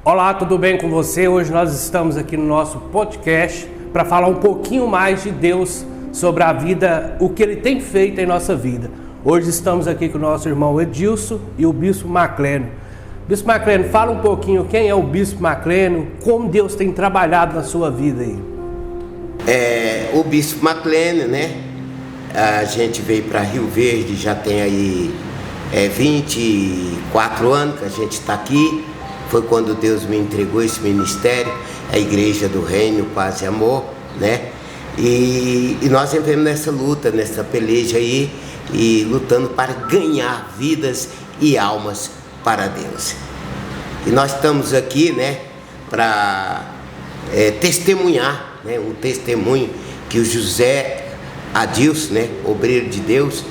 Olá, tudo bem com você? Hoje nós estamos aqui no nosso podcast para falar um pouquinho mais de Deus, sobre a vida, o que Ele tem feito em nossa vida. Hoje estamos aqui com o nosso irmão Edilson e o Bispo Maclênio. Bispo Maclênio, fala um pouquinho quem é o Bispo Maclênio, como Deus tem trabalhado na sua vida aí. O Bispo Maclênio, né? A gente veio para Rio Verde, já tem aí 24 anos que a gente está aqui. Foi quando Deus me entregou esse ministério, a Igreja do Reino, Paz e Amor, né? E nós entramos nessa luta, nessa peleja aí, e lutando para ganhar vidas e almas para Deus. E nós estamos aqui, né, para testemunhar, né, um testemunho que o José Adilson, né, obreiro de Deus,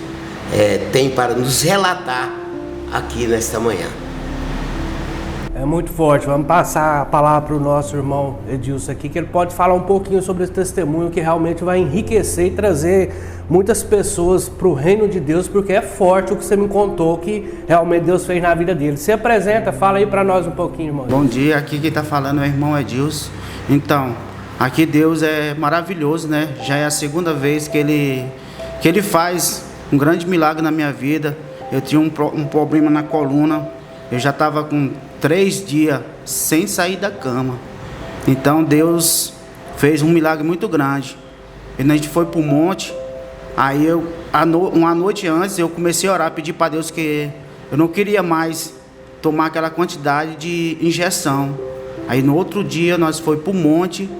tem para nos relatar aqui nesta manhã. É muito forte. Vamos passar a palavra para o nosso irmão Edilson aqui, que ele pode falar um pouquinho sobre esse testemunho que realmente vai enriquecer e trazer muitas pessoas para o reino de Deus, porque é forte o que você me contou que realmente Deus fez na vida dele. Se apresenta, fala aí para nós um pouquinho, irmão. Bom dia, aqui quem está falando é o irmão Edilson. Então, aqui Deus é maravilhoso, né? Já é a segunda vez que ele faz um grande milagre na minha vida. Eu tinha um problema na coluna, eu já estava com 3 dias sem sair da cama. Então Deus fez um milagre muito grande. E a gente foi para o monte. Aí uma noite antes eu comecei a orar, pedir para Deus que eu não queria mais tomar aquela quantidade de injeção. Aí no outro dia nós foi para o monte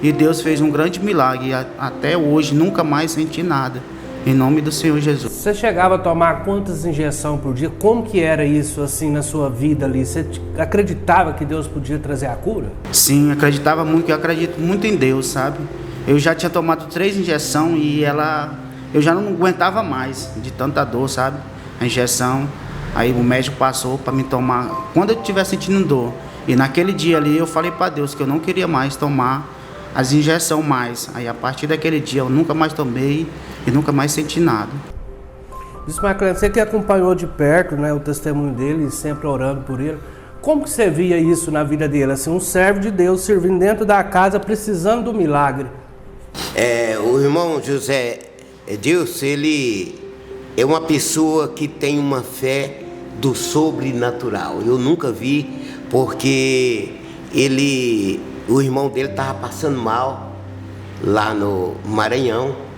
e Deus fez um grande milagre. E até hoje nunca mais senti nada. Em nome do Senhor Jesus. Você chegava a tomar quantas injeções por dia? Como que era isso assim na sua vida ali? Você acreditava que Deus podia trazer a cura? Sim, acreditava muito, eu acredito muito em Deus, sabe? Eu já tinha tomado 3 injeções e eu já não aguentava mais de tanta dor, sabe? A injeção, aí o médico passou para me tomar quando eu estiver sentindo dor. E naquele dia ali eu falei para Deus que eu não queria mais tomar as injeções mais. Aí a partir daquele dia eu nunca mais tomei e nunca mais senti nada. Bispo Maclênio, você que acompanhou de perto, né, o testemunho dele, sempre orando por ele, como que você via isso na vida dele? Assim, um servo de Deus servindo dentro da casa, precisando do milagre. O irmão José Edilson, ele é uma pessoa que tem uma fé do sobrenatural. Eu nunca vi, porque o irmão dele estava passando mal lá no Maranhão.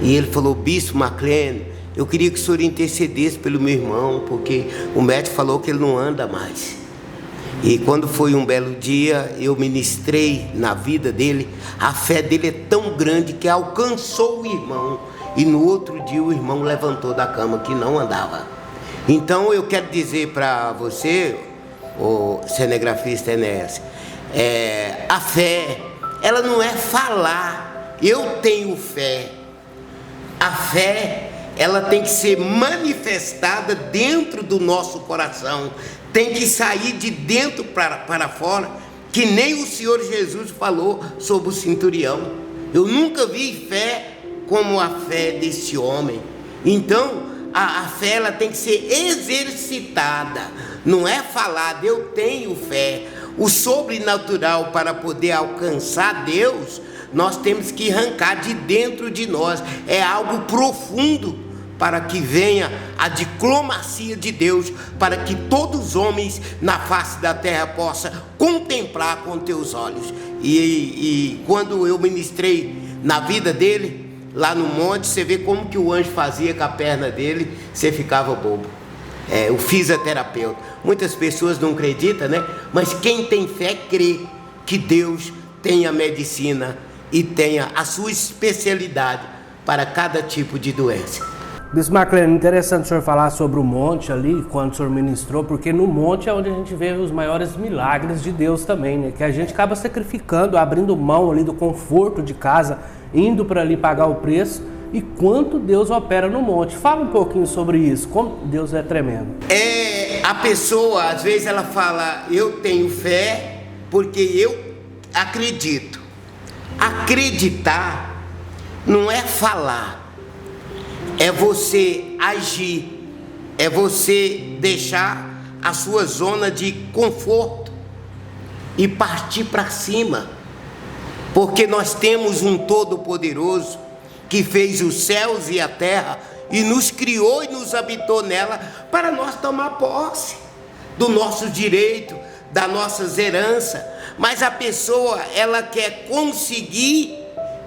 E ele falou: Bispo Maclênio, eu queria que o senhor intercedesse pelo meu irmão, porque o médico falou que ele não anda mais. E quando foi um belo dia, eu ministrei na vida dele. A fé dele é tão grande que alcançou o irmão. E no outro dia o irmão levantou da cama, que não andava. Então eu quero dizer para você, o cinegrafista Enéas, a fé, ela não é falar, eu tenho fé. A fé, ela tem que ser manifestada dentro do nosso coração, tem que sair de dentro para fora, que nem o Senhor Jesus falou sobre o centurião. Eu nunca vi fé como a fé desse homem. Então, a fé, ela tem que ser exercitada, não é falada, eu tenho fé. O sobrenatural, para poder alcançar Deus, nós temos que arrancar de dentro de nós. É algo profundo, para que venha a diplomacia de Deus, para que todos os homens na face da terra possam contemplar com teus olhos. E quando eu ministrei na vida dele, lá no monte, você vê como que o anjo fazia com a perna dele, você ficava bobo. O fisioterapeuta. Muitas pessoas não acreditam, né? Mas quem tem fé crê que Deus tem a medicina e tenha a sua especialidade para cada tipo de doença. Bispo Maclênio, interessante o senhor falar sobre o monte ali, quando o senhor ministrou, porque no monte é onde a gente vê os maiores milagres de Deus também, né? Que a gente acaba sacrificando, abrindo mão ali do conforto de casa, indo para ali pagar o preço, e quanto Deus opera no monte. Fala um pouquinho sobre isso, como Deus é tremendo. A pessoa, às vezes ela fala, eu tenho fé porque eu acredito. Acreditar não é falar, é você agir, é você deixar a sua zona de conforto e partir para cima, porque nós temos um Todo-Poderoso que fez os céus e a terra e nos criou e nos habitou nela para nós tomar posse do nosso direito, das nossas heranças. Mas a pessoa, ela quer conseguir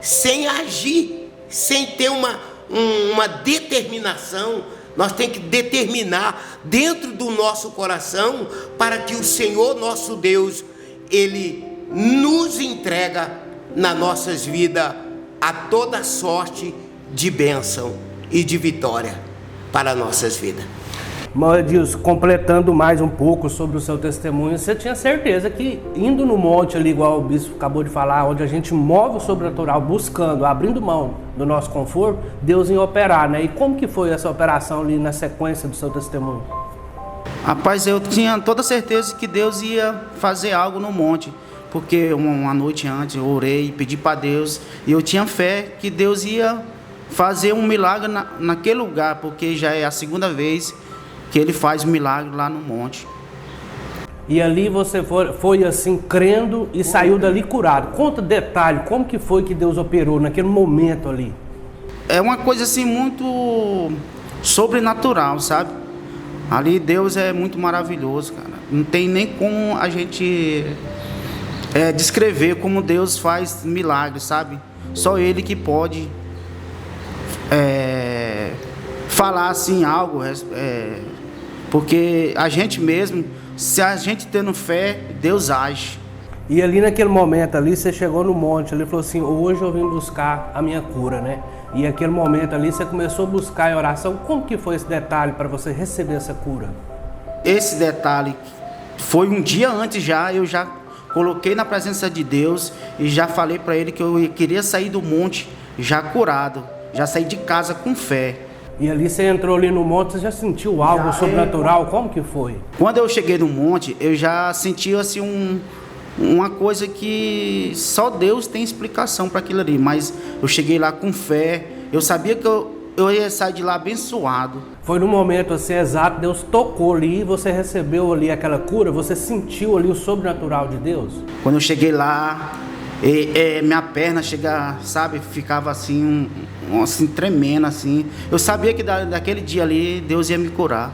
sem agir, sem ter uma determinação. Nós temos que determinar dentro do nosso coração para que o Senhor nosso Deus, Ele nos entrega nas nossas vidas a toda sorte de bênção e de vitória para nossas vidas. Irmão Edilson, completando mais um pouco sobre o seu testemunho, você tinha certeza que indo no monte ali, igual o bispo acabou de falar, onde a gente move o sobrenatural, buscando, abrindo mão do nosso conforto, Deus ia operar, né? E como que foi essa operação ali na sequência do seu testemunho? Rapaz, eu tinha toda certeza que Deus ia fazer algo no monte, porque uma noite antes eu orei e pedi para Deus, e eu tinha fé que Deus ia fazer um milagre naquele lugar, porque já é a segunda vez que Ele faz um milagre lá no monte. E ali você foi assim, crendo e saiu dali curado. Conta detalhe, como que foi que Deus operou naquele momento ali? É uma coisa assim muito sobrenatural, sabe? Ali Deus é muito maravilhoso, cara. Não tem nem como a gente descrever como Deus faz milagres, sabe? Só Ele que pode falar assim algo, porque a gente mesmo, se a gente tendo fé, Deus age. E ali naquele momento ali, você chegou no monte, ele falou assim, hoje eu vim buscar a minha cura, né? E aquele momento ali, você começou a buscar em oração. Como que foi esse detalhe para você receber essa cura? Esse detalhe foi um dia antes já, eu já coloquei na presença de Deus e já falei para Ele que eu queria sair do monte já curado, já saí de casa com fé. E ali você entrou ali no monte, você já sentiu algo sobrenatural? Como que foi? Quando eu cheguei no monte, eu já senti assim uma coisa que só Deus tem explicação para aquilo ali. Mas eu cheguei lá com fé, eu sabia que eu ia sair de lá abençoado. Foi no momento assim exato, Deus tocou ali, você recebeu ali aquela cura, você sentiu ali o sobrenatural de Deus? Quando eu cheguei lá, minha perna ficava assim, assim tremendo assim. Eu sabia que daquele dia ali Deus ia me curar.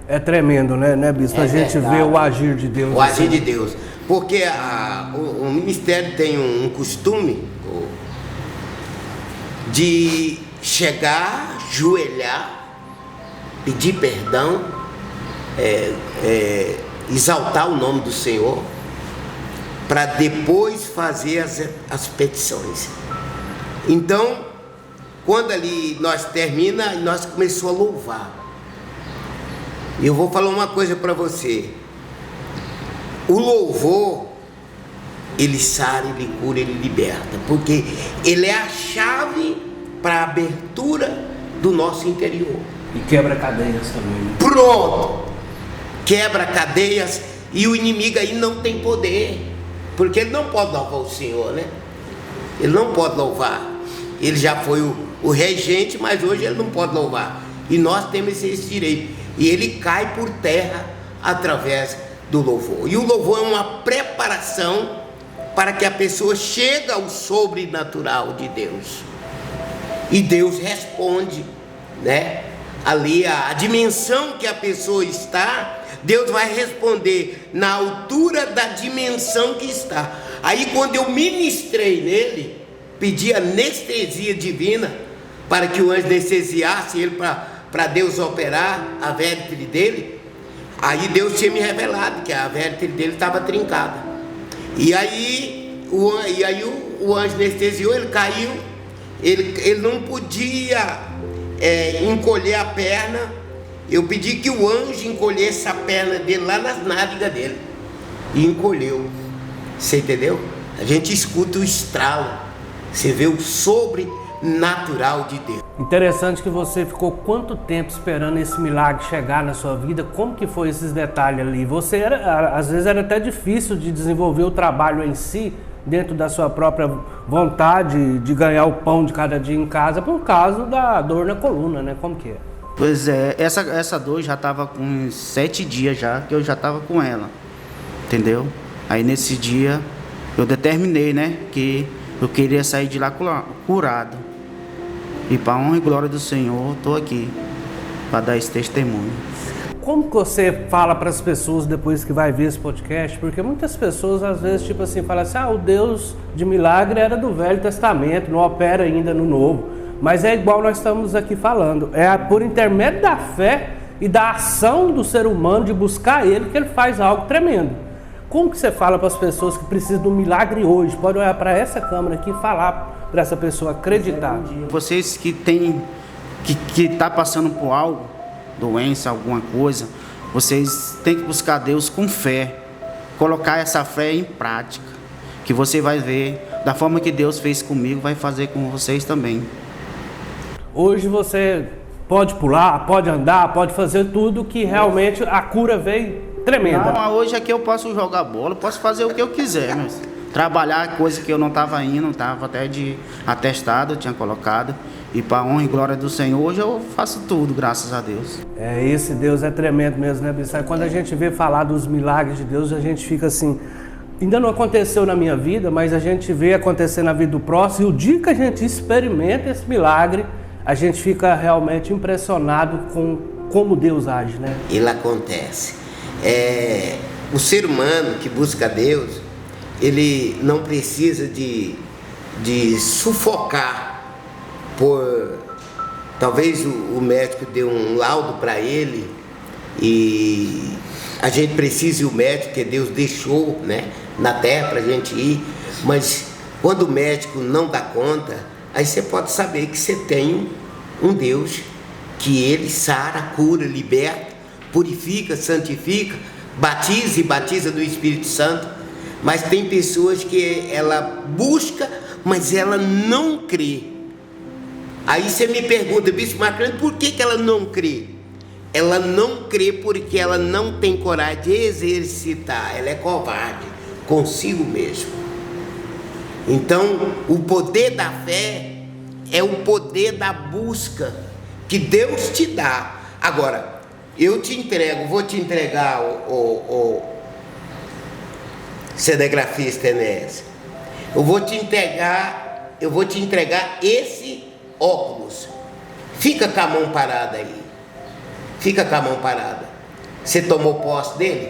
É tremendo, né, bispo? A gente vê o agir de Deus. O agir de Deus. Porque o ministério tem um costume de chegar, ajoelhar, pedir perdão, exaltar o nome do Senhor, para depois fazer as petições. Então, quando ali nós termina, nós começamos a louvar. Eu vou falar uma coisa para você. O louvor, ele sara, ele cura, ele liberta, porque ele é a chave para a abertura do nosso interior. E quebra cadeias também. Pronto! Quebra cadeias e o inimigo aí não tem poder. Porque ele não pode louvar o Senhor, né? Ele não pode louvar. Ele já foi o regente, mas hoje ele não pode louvar. E nós temos esse direito. E ele cai por terra através do louvor. E o louvor é uma preparação para que a pessoa chegue ao sobrenatural de Deus. E Deus responde, né? Ali a dimensão que a pessoa está, Deus vai responder na altura da dimensão que está. Aí quando eu ministrei nele, pedi anestesia divina para que o anjo anestesiasse ele para Deus operar a vértebre dele. Aí Deus tinha me revelado que a vértebre dele estava trincada. E aí o anjo anestesiou, ele caiu, ele não podia encolher a perna. Eu pedi que o anjo encolhesse a perna dele lá nas nádegas dele. E encolheu. Você entendeu? A gente escuta o estralo. Você vê o sobrenatural de Deus. Interessante que você ficou quanto tempo esperando esse milagre chegar na sua vida? Como que foi esses detalhes ali? Você às vezes era até difícil de desenvolver o trabalho em si, dentro da sua própria vontade de ganhar o pão de cada dia em casa, por causa da dor na coluna, né? Como que é? Pois é, essa dor já estava com 7 dias já, que eu já estava com ela, entendeu? Aí nesse dia eu determinei, né, que eu queria sair de lá curado. E para a honra e glória do Senhor, estou aqui para dar esse testemunho. Como que você fala para as pessoas depois que vai ver esse podcast? Porque muitas pessoas às vezes tipo assim, falam assim, o Deus de milagre era do Velho Testamento, não opera ainda no Novo. Mas é igual nós estamos aqui falando, é por intermédio da fé e da ação do ser humano de buscar Ele que Ele faz algo tremendo. Como que você fala para as pessoas que precisam de um milagre hoje? Pode olhar para essa câmera aqui e falar para essa pessoa acreditar. Vocês que tá passando por algo, doença, alguma coisa, vocês têm que buscar Deus com fé, colocar essa fé em prática, que você vai ver, da forma que Deus fez comigo, vai fazer com vocês também. Hoje você pode pular, pode andar, pode fazer tudo que realmente a cura veio tremenda. Não, hoje aqui eu posso jogar bola, posso fazer o que eu quiser, mas trabalhar coisa que eu não estava indo, estava até de atestado, eu tinha colocado. E para a honra e glória do Senhor, hoje eu faço tudo, graças a Deus. Esse Deus é tremendo mesmo, né, Bissai? Quando a gente vê falar dos milagres de Deus, a gente fica assim, ainda não aconteceu na minha vida, mas a gente vê acontecer na vida do próximo, e o dia que a gente experimenta esse milagre, a gente fica realmente impressionado com como Deus age, né? Ele acontece. O ser humano que busca Deus, ele não precisa de sufocar por... Talvez o médico deu um laudo para ele e a gente precisa ir o médico, que Deus deixou, né, na terra para a gente ir, mas quando o médico não dá conta, aí você pode saber que você tem um Deus que Ele sara, cura, liberta, purifica, santifica, batiza e batiza do Espírito Santo. Mas tem pessoas que ela busca, mas ela não crê. Aí você me pergunta, Bispo Marcano, por que ela não crê? Ela não crê porque ela não tem coragem de exercitar, ela é covarde consigo mesmo. Então, o poder da fé é o poder da busca que Deus te dá. Agora, eu te entrego, vou te entregar o cinegrafista Enéas. Eu vou te entregar esse óculos. Fica com a mão parada aí. Fica com a mão parada. Você tomou posse dele?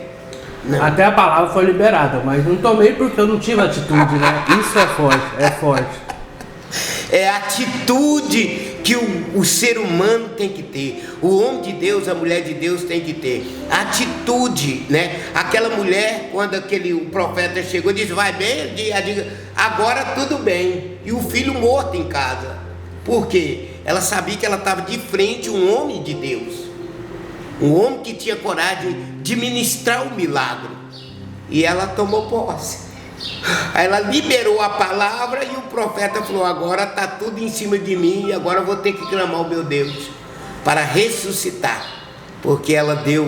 Não. Até a palavra foi liberada, mas não tomei porque eu não tive atitude, né? Isso é forte, é forte. É a atitude que o ser humano tem que ter. O homem de Deus, a mulher de Deus tem que ter atitude, né? Aquela mulher, quando o profeta chegou, disse, vai bem, agora tudo bem. E o filho morto em casa. Por quê? Ela sabia que ela estava de frente a um homem de Deus. Um homem que tinha coragem de ministrar o milagre. E ela tomou posse. Aí ela liberou a palavra e o profeta falou, agora está tudo em cima de mim e agora eu vou ter que clamar o meu Deus para ressuscitar. Porque ela deu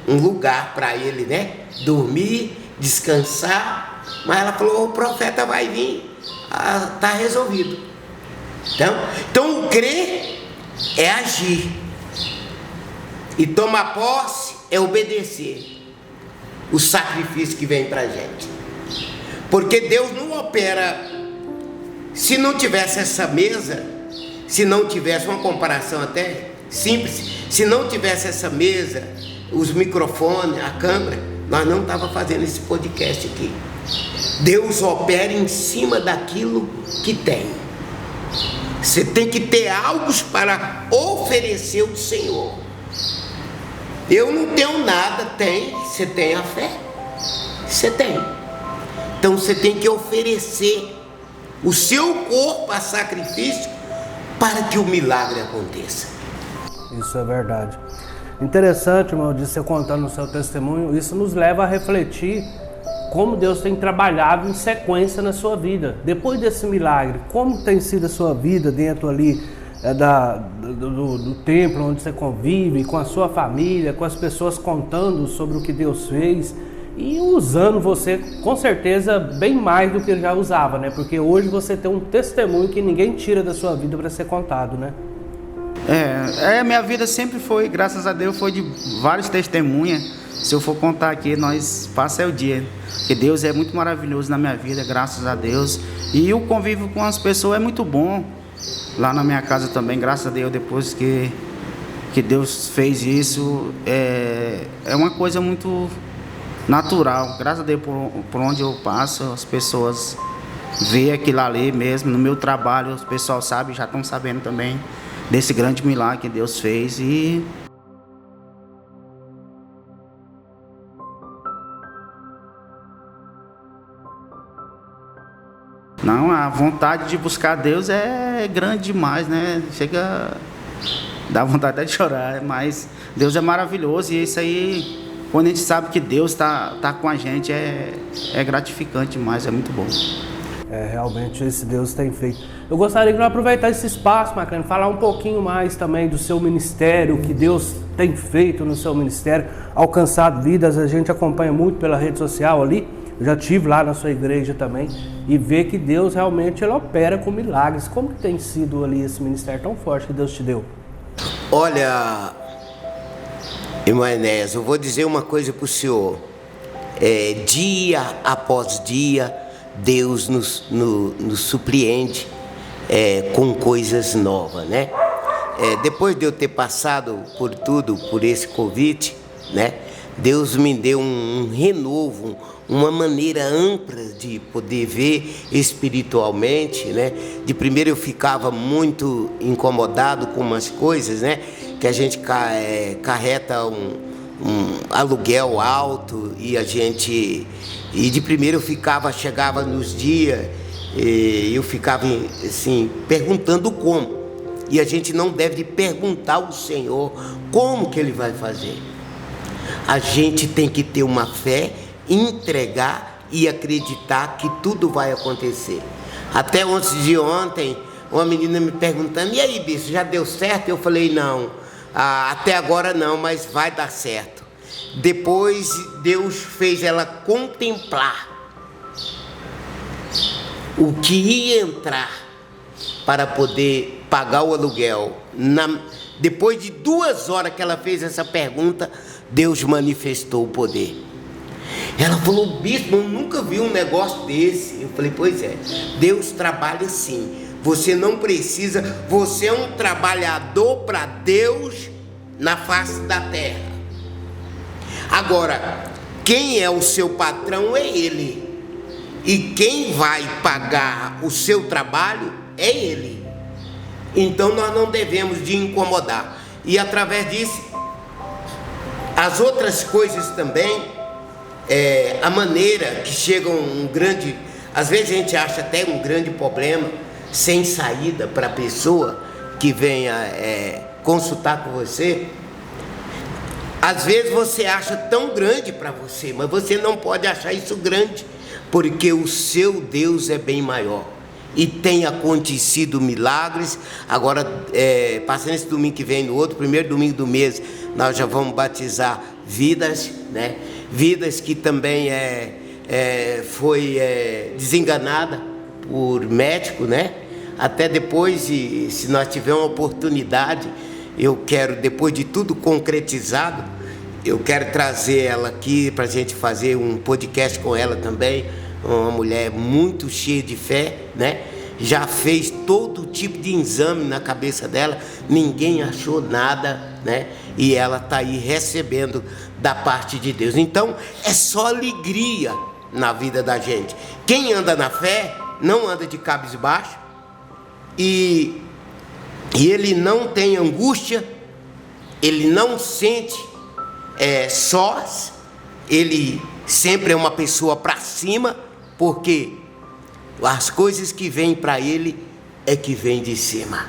um lugar para ele, né? Dormir, descansar. Mas ela falou, o profeta vai vir, está resolvido. Então o crer é agir. E tomar posse é obedecer o sacrifício que vem para a gente. Porque Deus não opera. Se não tivesse essa mesa, se não tivesse uma comparação até simples, se não tivesse essa mesa, os microfones, a câmera, nós não estávamos fazendo esse podcast aqui. Deus opera em cima daquilo que tem. Você tem que ter algo para oferecer ao Senhor. Eu não tenho nada, você tem a fé. Você tem. Então você tem que oferecer o seu corpo a sacrifício para que o milagre aconteça. Isso é verdade. Interessante, irmão, de você contando o seu testemunho, isso nos leva a refletir como Deus tem trabalhado em sequência na sua vida. Depois desse milagre, como tem sido a sua vida dentro ali do templo onde você convive, com a sua família, com as pessoas contando sobre o que Deus fez e usando você, com certeza, bem mais do que ele já usava, né? Porque hoje você tem um testemunho que ninguém tira da sua vida para ser contado, né? Minha vida sempre foi, graças a Deus, foi de vários testemunhas, se eu for contar aqui, nós passa o dia. Porque Deus é muito maravilhoso na minha vida, graças a Deus. E o convívio com as pessoas é muito bom. Lá na minha casa também, graças a Deus, depois que Deus fez isso, é uma coisa muito natural. Graças a Deus, por onde eu passo, as pessoas veem aquilo ali mesmo. No meu trabalho, os pessoal sabe, já estão sabendo também desse grande milagre que Deus fez. E não, a vontade de buscar Deus é grande demais, né? Chega, dá vontade até de chorar, mas Deus é maravilhoso e isso aí, quando a gente sabe que Deus tá com a gente, é gratificante demais, é muito bom. Realmente esse Deus tem feito. Eu gostaria de aproveitar esse espaço, Maclane, falar um pouquinho mais também do seu ministério, o que Deus tem feito no seu ministério, alcançado vidas. A gente acompanha muito pela rede social ali. Eu já estive lá na sua igreja também e ver que Deus realmente ele opera com milagres. Como que tem sido ali esse ministério tão forte que Deus te deu? Olha, irmão Enéas, eu vou dizer uma coisa para o senhor. Dia após dia, Deus nos surpreende com coisas novas, né? Depois de eu ter passado por tudo, por esse Covid, né? Deus me deu um renovo, uma maneira ampla de poder ver espiritualmente, né? De primeiro eu ficava muito incomodado com umas coisas, né? Que a gente carreta um aluguel alto e de primeiro eu chegava nos dias e eu ficava assim perguntando como. E a gente não deve perguntar ao Senhor como que Ele vai fazer. A gente tem que ter uma fé, entregar e acreditar que tudo vai acontecer. Até antes de ontem, uma menina me perguntando: e aí, bispo, já deu certo? Eu falei: não, até agora não, mas vai dar certo. Depois Deus fez ela contemplar o que ia entrar para poder pagar o aluguel. Depois de 2 horas que ela fez essa pergunta, Deus manifestou o poder. Ela falou: bispo, eu nunca vi um negócio desse. Eu falei: pois é, Deus trabalha assim. Você não precisa, você é um trabalhador para Deus na face da terra. Agora, quem é o seu patrão é Ele. E quem vai pagar o seu trabalho é Ele. Então nós não devemos de incomodar. E através disso, as outras coisas também, a maneira que chega às vezes a gente acha até um grande problema sem saída para a pessoa que venha consultar com você. Às vezes você acha tão grande para você, mas você não pode achar isso grande, porque o seu Deus é bem maior. E tem acontecido milagres. Agora, passando esse domingo que vem, no outro, primeiro domingo do mês, nós já vamos batizar vidas, né? Vidas que também foi desenganada por médico, né? Até depois, se nós tivermos uma oportunidade, eu quero, depois de tudo concretizado, eu quero trazer ela aqui para a gente fazer um podcast com ela também. Uma mulher muito cheia de fé, né? Já fez todo tipo de exame na cabeça dela, ninguém achou nada, né? E ela está aí recebendo da parte de Deus. Então, é só alegria na vida da gente. Quem anda na fé, não anda de cabisbaixo, e ele não tem angústia, ele não sente sós, ele sempre é uma pessoa para cima, porque as coisas que vêm para ele é que vem de cima.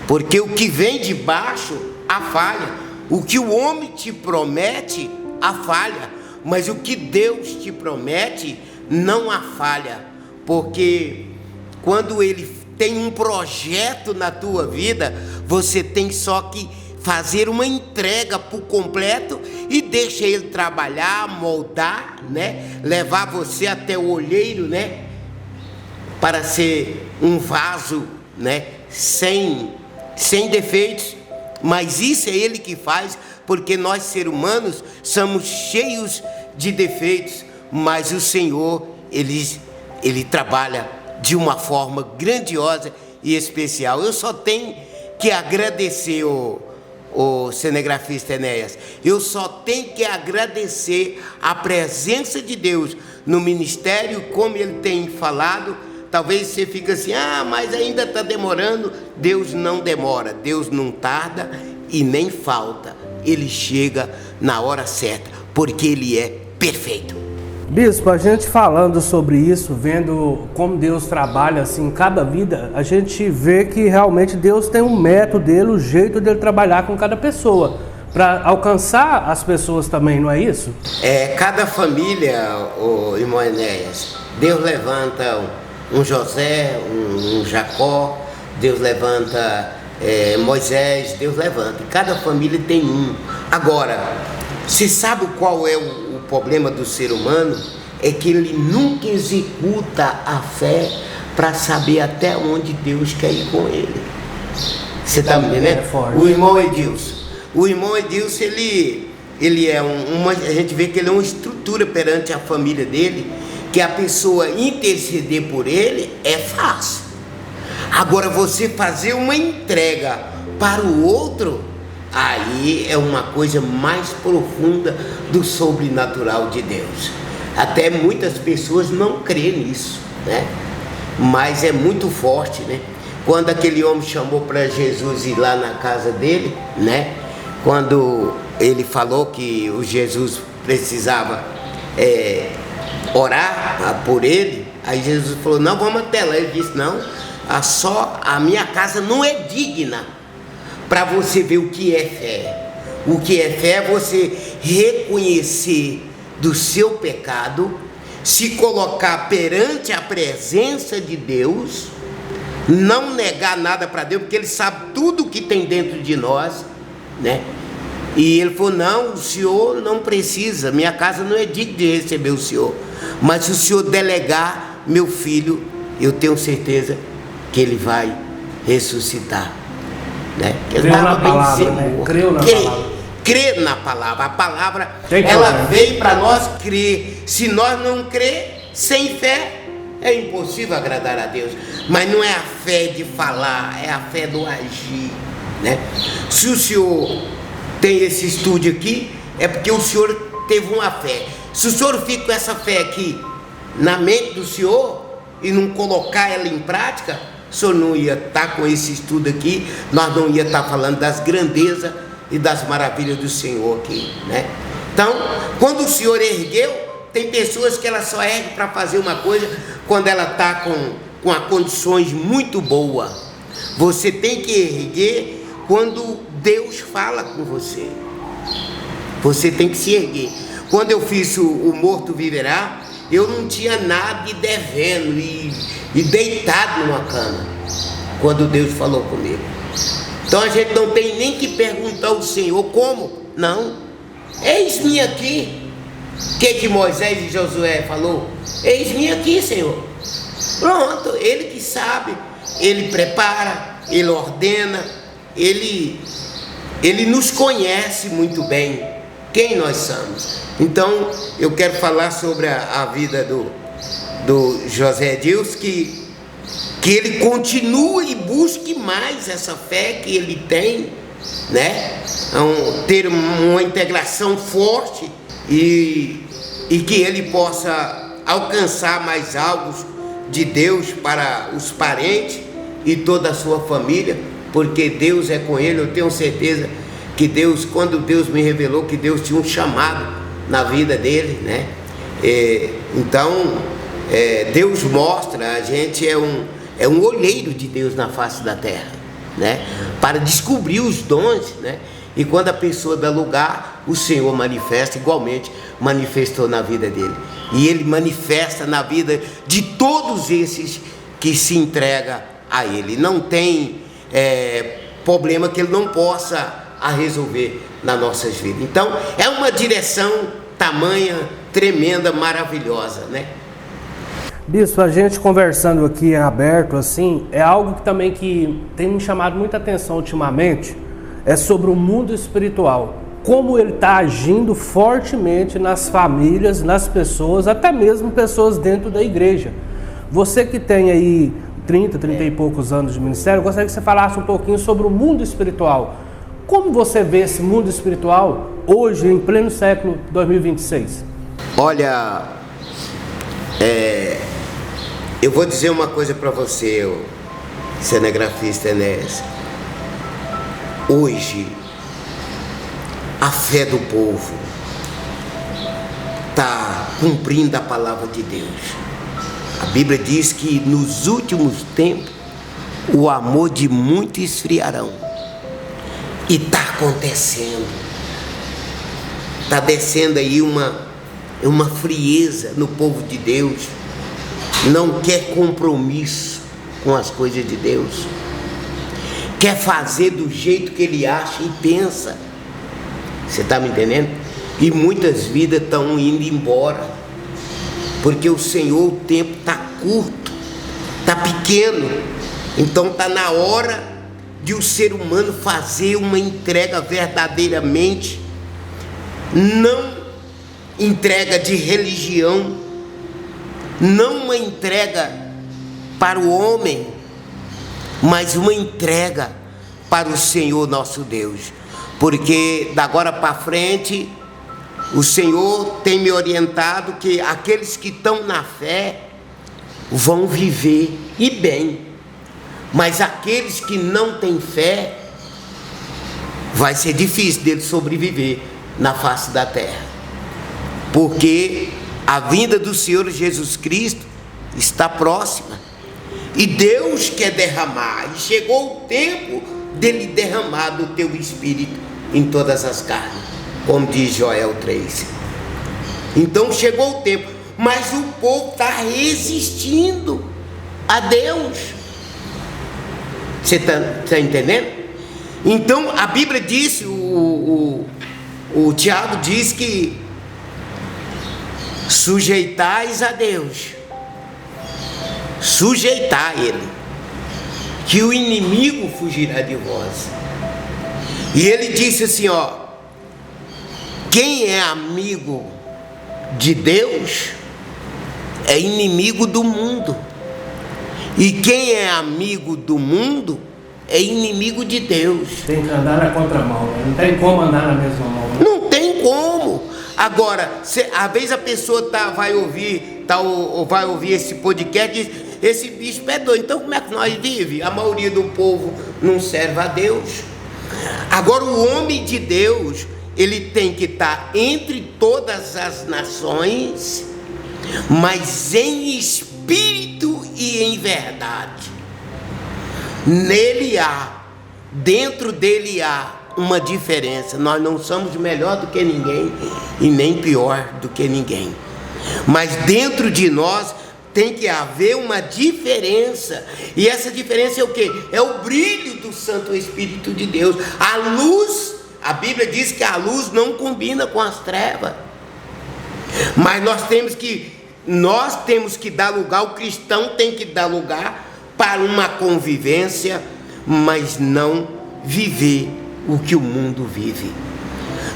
Porque o que vem de baixo, a falha. O que o homem te promete, a falha. Mas o que Deus te promete, não há falha. Porque quando Ele tem um projeto na tua vida, você tem só que fazer uma entrega por completo e deixa Ele trabalhar, moldar, né? Levar você até o olheiro, né? Para ser um vaso, né? Sem defeitos. Mas isso é Ele que faz, porque nós, seres humanos, somos cheios de defeitos, mas o Senhor, Ele trabalha de uma forma grandiosa e especial. Eu só tenho que agradecer o cinegrafista Enéas. Eu só tenho que agradecer a presença de Deus no ministério, como ele tem falado. Talvez você fique assim, mas ainda está demorando. Deus não demora, Deus não tarda e nem falta. Ele chega na hora certa, porque Ele é perfeito. Bispo, a gente falando sobre isso, vendo como Deus trabalha assim em cada vida, a gente vê que realmente Deus tem um método dele, o jeito dele trabalhar com cada pessoa, para alcançar as pessoas também, não é isso? Cada família, o irmão Enéas, Deus levanta um José, um Jacó, Deus levanta Moisés, Deus levanta, e cada família tem um. Agora, você sabe qual é o problema do ser humano? É que ele nunca executa a fé para saber até onde Deus quer ir com ele. Você está me entendendo? O irmão Edilson, ele é a gente vê que ele é uma estrutura perante a família dele, que a pessoa interceder por ele é fácil. Agora, você fazer uma entrega para o outro, aí é uma coisa mais profunda do sobrenatural de Deus. Até muitas pessoas não creem nisso, né? Mas é muito forte, né? Quando aquele homem chamou para Jesus ir lá na casa dele, né? Quando ele falou que o Jesus precisava orar por ele, aí Jesus falou, não, vamos até lá. Ele disse, não, só a minha casa não é digna. Para você ver o que é fé. O que é fé é você reconhecer do seu pecado, se colocar perante a presença de Deus, não negar nada para Deus, porque Ele sabe tudo o que tem dentro de nós, né? E ele falou, não, o senhor não precisa, minha casa não é digna de receber o senhor, mas se o senhor delegar meu filho, eu tenho certeza que ele vai ressuscitar. Né? Creu na palavra, né? Crê na palavra. A palavra, ela veio para nós crer. Se nós não crer, sem fé, é impossível agradar a Deus. Mas não é a fé de falar, é a fé do agir, né? Se o senhor tem esse estúdio aqui, é porque o senhor teve uma fé. Se o senhor fica com essa fé aqui na mente do senhor e não colocar ela em prática, o senhor não ia estar com esse estudo aqui, nós não ia estar falando das grandezas e das maravilhas do Senhor aqui, né? Então, quando o senhor ergueu, tem pessoas que ela só ergue para fazer uma coisa quando ela está com as condições muito boas. Você tem que erguer quando Deus fala com você. Você tem que se erguer. Quando eu fiz o Morto Viverá, eu não tinha nada e devendo e deitado numa cama, quando Deus falou comigo. Então a gente não tem nem que perguntar ao Senhor como, não. Eis-me aqui. O que Moisés e Josué falou? Eis-me aqui, Senhor. Pronto, Ele que sabe, Ele prepara, Ele ordena, Ele nos conhece muito bem, quem nós somos. Então, eu quero falar sobre a vida do José Edilson, que ele continue e busque mais essa fé que ele tem, né? Ter uma integração forte e que ele possa alcançar mais algo de Deus para os parentes e toda a sua família, porque Deus é com ele. Eu tenho certeza que Deus, quando Deus me revelou que Deus tinha um chamado na vida dele, né? Então, Deus mostra, a gente é um olheiro de Deus na face da terra, né? Para descobrir os dons, né? E quando a pessoa dá lugar, o Senhor manifesta, igualmente manifestou na vida dele. E Ele manifesta na vida de todos esses que se entregam a Ele. Não tem problema que Ele não possa resolver nas nossas vidas. Então, é uma direção tamanha, tremenda, maravilhosa, né? Bispo, a gente conversando aqui em aberto, assim, é algo que também que tem me chamado muita atenção ultimamente, é sobre o mundo espiritual. como ele está agindo fortemente nas famílias, nas pessoas, até mesmo pessoas dentro da igreja. Você que tem aí 30 e poucos anos de ministério, eu gostaria que você falasse um pouquinho sobre o mundo espiritual. Como você vê esse mundo espiritual hoje, em pleno século 2026? Olha, eu vou dizer uma coisa para você, cinegrafista Enéas. Hoje, a fé do povo está cumprindo a palavra de Deus. A Bíblia diz que nos últimos tempos o amor de muitos esfriarão. E está acontecendo. Está descendo aí uma frieza no povo de Deus. Não quer compromisso com as coisas de Deus. Quer fazer do jeito que ele acha e pensa. Você está me entendendo? E muitas vidas estão indo embora, porque o Senhor, o tempo está curto, está pequeno. Então está na hora de o ser humano fazer uma entrega verdadeiramente, não entrega de religião, não uma entrega para o homem, mas uma entrega para o Senhor nosso Deus. Porque da agora para frente, o Senhor tem me orientado que aqueles que estão na fé vão viver e bem, mas aqueles que não têm fé, vai ser difícil deles sobreviver na face da terra, porque a vinda do Senhor Jesus Cristo está próxima, e Deus quer derramar, e chegou o tempo dele derramar do teu espírito em todas as carnes, como diz Joel 3. Então chegou o tempo, mas o povo está resistindo a Deus. Você está entendendo? Então a Bíblia diz, o Tiago diz que sujeitais a Deus, sujeitar Ele, que o inimigo fugirá de vós. E ele disse assim, quem é amigo de Deus é inimigo do mundo, e quem é amigo do mundo é inimigo de Deus. Tem que andar na contramão, não tem como andar na mesma mão, né? Não tem como. Agora, às vezes a pessoa vai ouvir esse podcast e diz, esse bicho é doido, então como é que nós vivemos? A maioria do povo não serve a Deus. Agora o homem de Deus, ele tem que estar entre todas as nações, mas em espírito e em verdade. Nele dentro dele há uma diferença. Nós não somos melhor do que ninguém e nem pior do que ninguém, mas dentro de nós tem que haver uma diferença, e essa diferença é o quê? É o brilho do Santo Espírito de Deus. A luz, a Bíblia diz que a luz não combina com as trevas, mas nós temos que dar lugar, o cristão tem que dar lugar para uma convivência, mas não viver o que o mundo vive.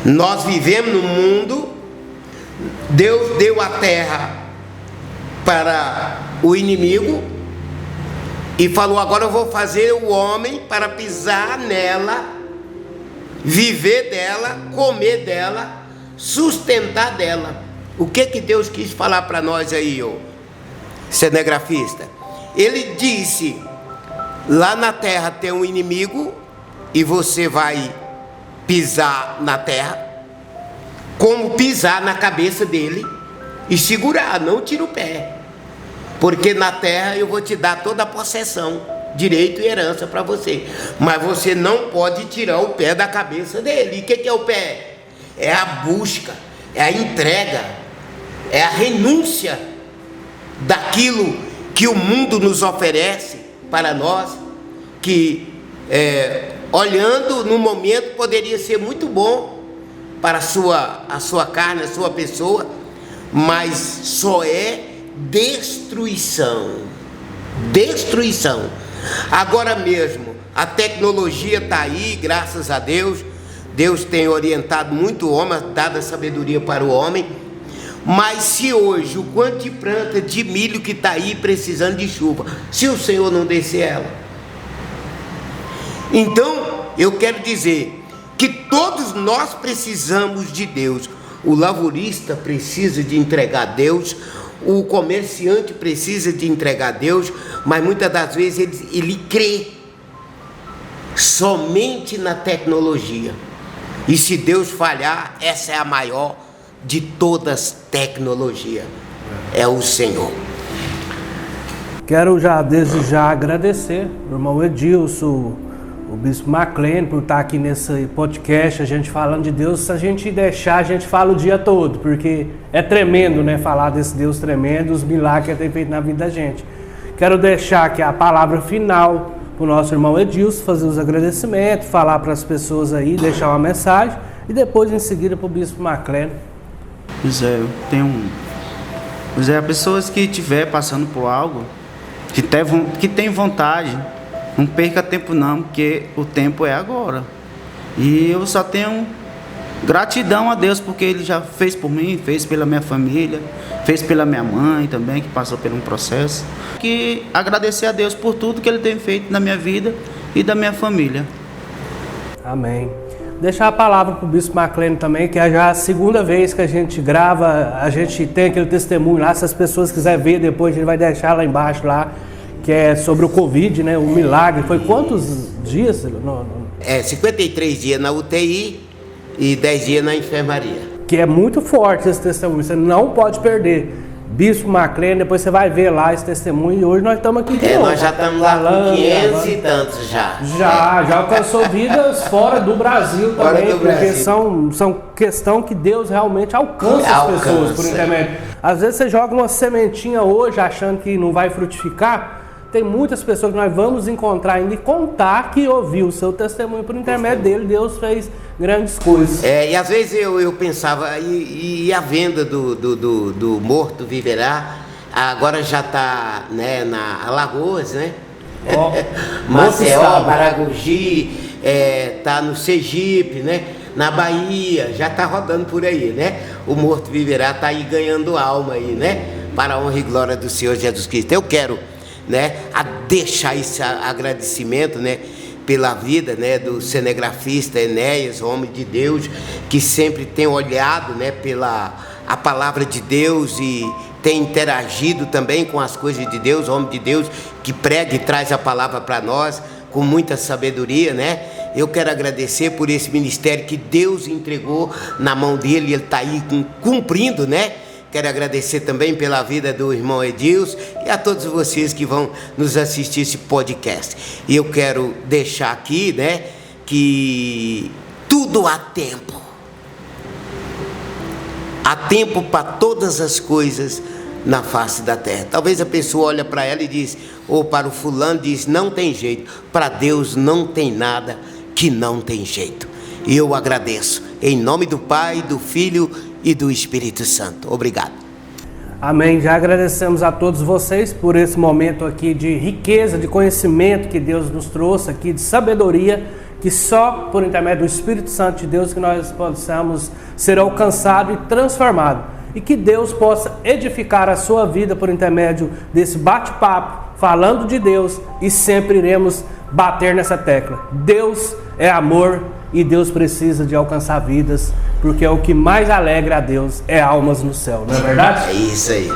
Nós vivemos no mundo, Deus deu a terra para o inimigo e falou, agora eu vou fazer o homem para pisar nela, viver dela, comer dela, sustentar dela. O que Deus quis falar para nós aí, cinegrafista? Ele disse, lá na terra tem um inimigo e você vai pisar na terra, como pisar na cabeça dele e segurar, não tira o pé, porque na terra eu vou te dar toda a possessão, direito e herança para você, mas você não pode tirar o pé da cabeça dele. E o que é o pé? É a busca, é a entrega, é a renúncia daquilo que o mundo nos oferece para nós, que olhando no momento poderia ser muito bom para a sua carne, a sua pessoa, mas só é destruição. Agora mesmo a tecnologia está aí, graças a Deus. Deus tem orientado muito o homem, dado a sabedoria para o homem. Mas se hoje o quanto de planta de milho que está aí precisando de chuva, se o Senhor não descer ela, então eu quero dizer que todos nós precisamos de Deus. O lavorista precisa de entregar a Deus, o comerciante precisa de entregar a Deus, mas muitas das vezes ele crê somente na tecnologia. E se Deus falhar, essa é a maior de todas as tecnologias, é o Senhor. Quero desde já agradecer o irmão Edilson, o bispo McLean, por estar aqui nesse podcast, a gente falando de Deus. Se a gente deixar, a gente fala o dia todo, porque é tremendo, né, falar desse Deus tremendo, os milagres que ele tem feito na vida da gente. Quero deixar aqui a palavra final para o nosso irmão Edilson, fazer os agradecimentos, falar para as pessoas aí, deixar uma mensagem, e depois em seguida para o bispo McLean. Pois é, pessoas que estiver passando por algo, que tem vontade, não perca tempo não, porque o tempo é agora. E eu só tenho gratidão a Deus, porque Ele já fez por mim, fez pela minha família, fez pela minha mãe também, que passou por um processo. Que agradecer a Deus por tudo que Ele tem feito na minha vida e da minha família. Amém. Deixar a palavra para o bispo McLean também, que é já a segunda vez que a gente grava, a gente tem aquele testemunho lá, se as pessoas quiserem ver depois, a gente vai deixar lá embaixo lá, que é sobre o Covid, né, o milagre. Foi quantos dias? 53 dias na UTI e 10 dias na enfermaria. Que é muito forte esse testemunho, você não pode perder. Bispo McLean, depois você vai ver lá esse testemunho, e hoje nós estamos aqui. Nós já estamos lá com 500 e tantos já. Já alcançou vidas fora do Brasil também, porque são questão que Deus realmente alcança as pessoas por intermédio. Às vezes você joga uma sementinha hoje achando que não vai frutificar. Tem muitas pessoas que nós vamos encontrar ainda e contar que ouviu o seu testemunho por intermédio dele, Deus fez grandes coisas. E às vezes eu pensava, e a venda do morto viverá, agora já está, né, na Alagoas, né? Maceió, Maragogi, tá no Sergipe, né? Na Bahia, já está rodando por aí, né? O morto viverá, está aí ganhando alma aí, né? Para a honra e glória do Senhor Jesus Cristo. Eu quero, né, a deixar esse agradecimento, né, pela vida, né, do cinegrafista Enéas, homem de Deus, que sempre tem olhado, né, pela a palavra de Deus e tem interagido também com as coisas de Deus, homem de Deus que prega e traz a palavra para nós com muita sabedoria, né? Eu quero agradecer por esse ministério que Deus entregou na mão dele, ele está aí cumprindo, né? Quero agradecer também pela vida do irmão Edilson e a todos vocês que vão nos assistir esse podcast. E eu quero deixar aqui, né, que tudo há tempo. Há tempo para todas as coisas na face da terra. Talvez a pessoa olha para ela e diz, ou para o fulano diz, não tem jeito. Para Deus não tem nada que não tem jeito. E eu agradeço. Em nome do Pai, do Filho e do Espírito Santo. Obrigado. Amém. Já agradecemos a todos vocês por esse momento aqui de riqueza, de conhecimento que Deus nos trouxe aqui, de sabedoria, que só por intermédio do Espírito Santo de Deus que nós possamos ser alcançados e transformados. E que Deus possa edificar a sua vida por intermédio desse bate-papo, falando de Deus, e sempre iremos bater nessa tecla. Deus é amor e Deus precisa de alcançar vidas, porque é o que mais alegra a Deus é almas no céu, não é verdade? É isso aí.